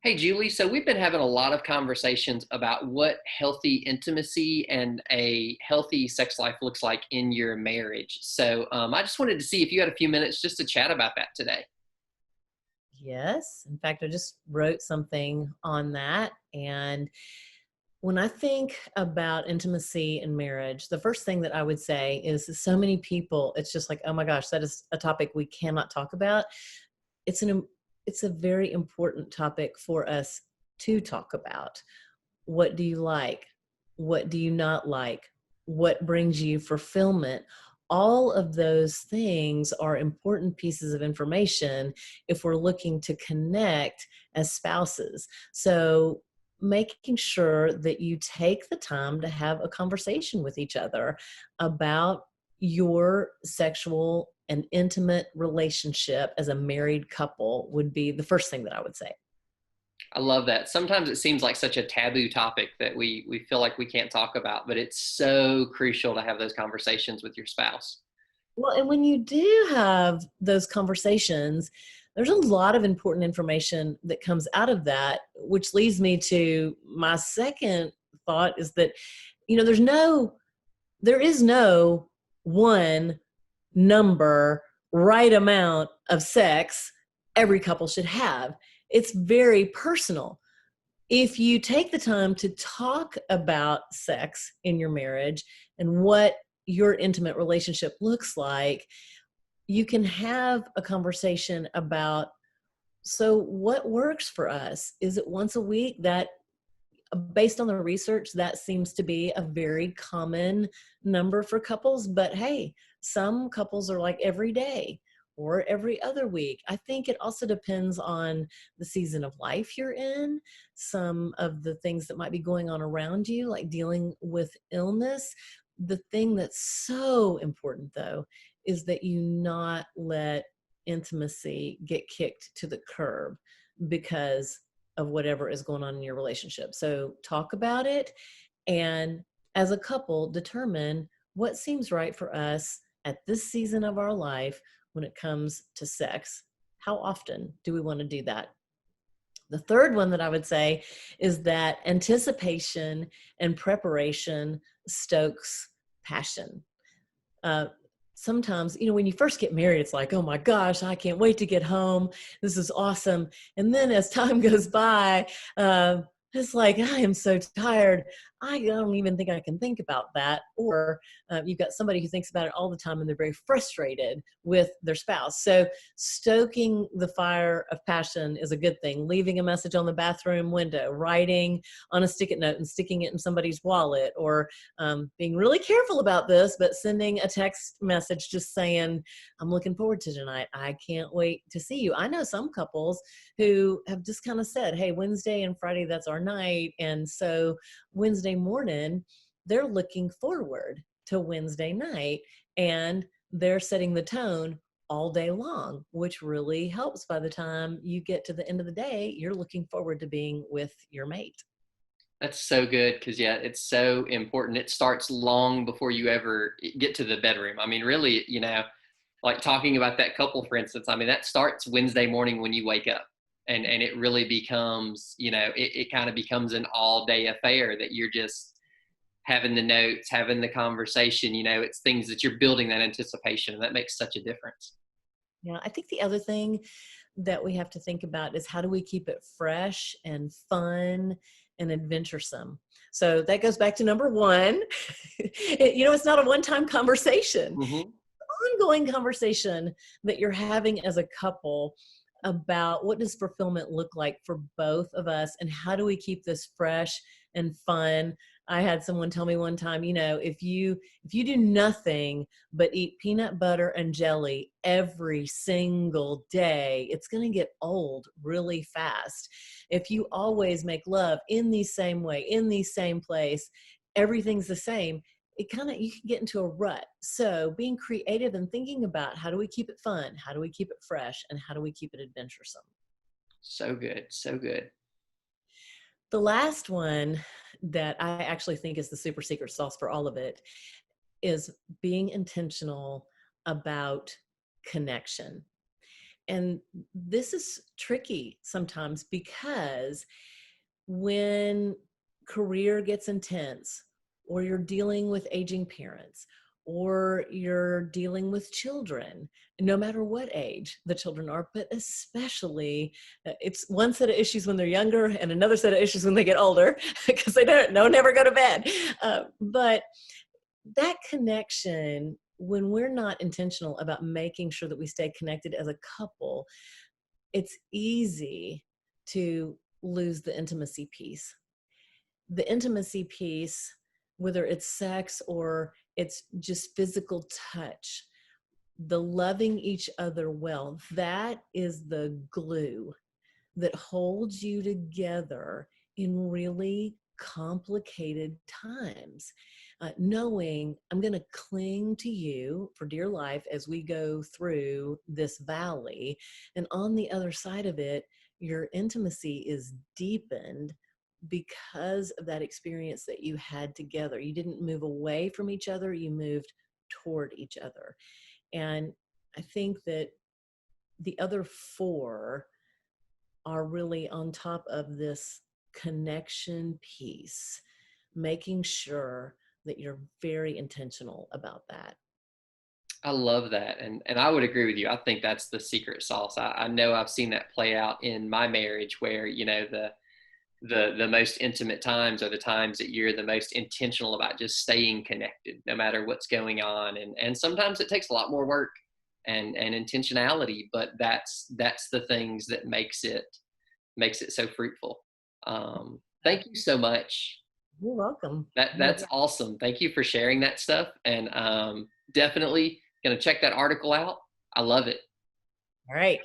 Hey, Julie. So we've been having a lot of conversations about what healthy intimacy and a healthy sex life looks like in your marriage. I just wanted to see if you had a few minutes just to chat about that today. Yes. In fact, I just wrote something on that. And when I think about intimacy in marriage, the first thing that I would say is that so many people, it's just like, oh my gosh, that is a topic we cannot talk about. It's it's a very important topic for us to talk about. What do you like? What do you not like? What brings you fulfillment? All of those things are important pieces of information if we're looking to connect as spouses. So, making sure that you take the time to have a conversation with each other about your sexual and intimate relationship as a married couple would be the first thing that I would say. I love that. Sometimes it seems like such a taboo topic that we feel like we can't talk about, but it's so crucial to have those conversations with your spouse. Well, and when you do have those conversations, there's a lot of important information that comes out of that, which leads me to my second thought is that, there is no one number, right amount of sex every couple should have. It's very personal. If you take the time to talk about sex in your marriage and what your intimate relationship looks like, you can have a conversation about, so what works for us? Is it once a week? That, based on the research, that seems to be a very common number for couples. But hey, some couples are like every day or every other week. I think it also depends on the season of life you're in, some of the things that might be going on around you, like dealing with illness. The thing that's so important, though, is that you not let intimacy get kicked to the curb because of whatever is going on in your relationship. So talk about it, and as a couple, determine what seems right for us at this season of our life when it comes to sex. How often do we want to do that? The third one that I would say is that anticipation and preparation stokes passion. uh, Sometimes, when you first get married, it's like, oh my gosh, I can't wait to get home. This is awesome. And then as time goes by, it's like, I am so tired. I don't even think I can think about that. Or you've got somebody who thinks about it all the time and they're very frustrated with their spouse. So, stoking the fire of passion is a good thing. Leaving a message on the bathroom window, writing on a stick it note and sticking it in somebody's wallet, or being really careful about this, but sending a text message just saying, I'm looking forward to tonight. I can't wait to see you. I know some couples who have just kind of said, hey, Wednesday and Friday, that's our night. And so Wednesday morning, they're looking forward to Wednesday night, and they're setting the tone all day long, which really helps. By the time you get to the end of the day, you're looking forward to being with your mate. That's so good because, yeah, it's so important. It starts long before you ever get to the bedroom. I mean, really, like talking about that couple, for instance, I mean, that starts Wednesday morning when you wake up. And it really becomes, it kind of becomes an all day affair that you're just having the notes, having the conversation, it's things that you're building that anticipation. And that makes such a difference. Yeah, I think the other thing that we have to think about is how do we keep it fresh and fun and adventuresome? So that goes back to number one. It's not a one-time conversation. Hmm. Ongoing conversation that you're having as a couple about what does fulfillment look like for both of us, and how do we keep this fresh and fun. I had someone tell me one time, if you do nothing but eat peanut butter and jelly every single day, it's going to get old really fast. If you always make love in the same way, in the same place, everything's the same, you can get into a rut. So being creative and thinking about, how do we keep it fun? How do we keep it fresh? And how do we keep it adventuresome? So good. So good. The last one that I actually think is the super secret sauce for all of it is being intentional about connection. And this is tricky sometimes because when career gets intense, or you're dealing with aging parents, or you're dealing with children, no matter what age the children are, but especially it's one set of issues when they're younger and another set of issues when they get older because they don't never go to bed. But that connection, when we're not intentional about making sure that we stay connected as a couple, it's easy to lose the intimacy piece. The intimacy piece, whether it's sex or it's just physical touch, the loving each other well, that is the glue that holds you together in really complicated times. Knowing I'm going to cling to you for dear life as we go through this valley. And on the other side of it, your intimacy is deepened because of that experience that you had together. You didn't move away from each other, you moved toward each other. And I think that the other four are really on top of this connection piece, making sure that you're very intentional about that. I love that. And I would agree with you. I think that's the secret sauce. I know I've seen that play out in my marriage where, the most intimate times are the times that you're the most intentional about just staying connected no matter what's going on. And sometimes it takes a lot more work and intentionality, but that's the things that makes it so fruitful. Thank you so much. You're welcome. That's awesome. Thank you for sharing that stuff, and definitely gonna check that article out. I love it. All right.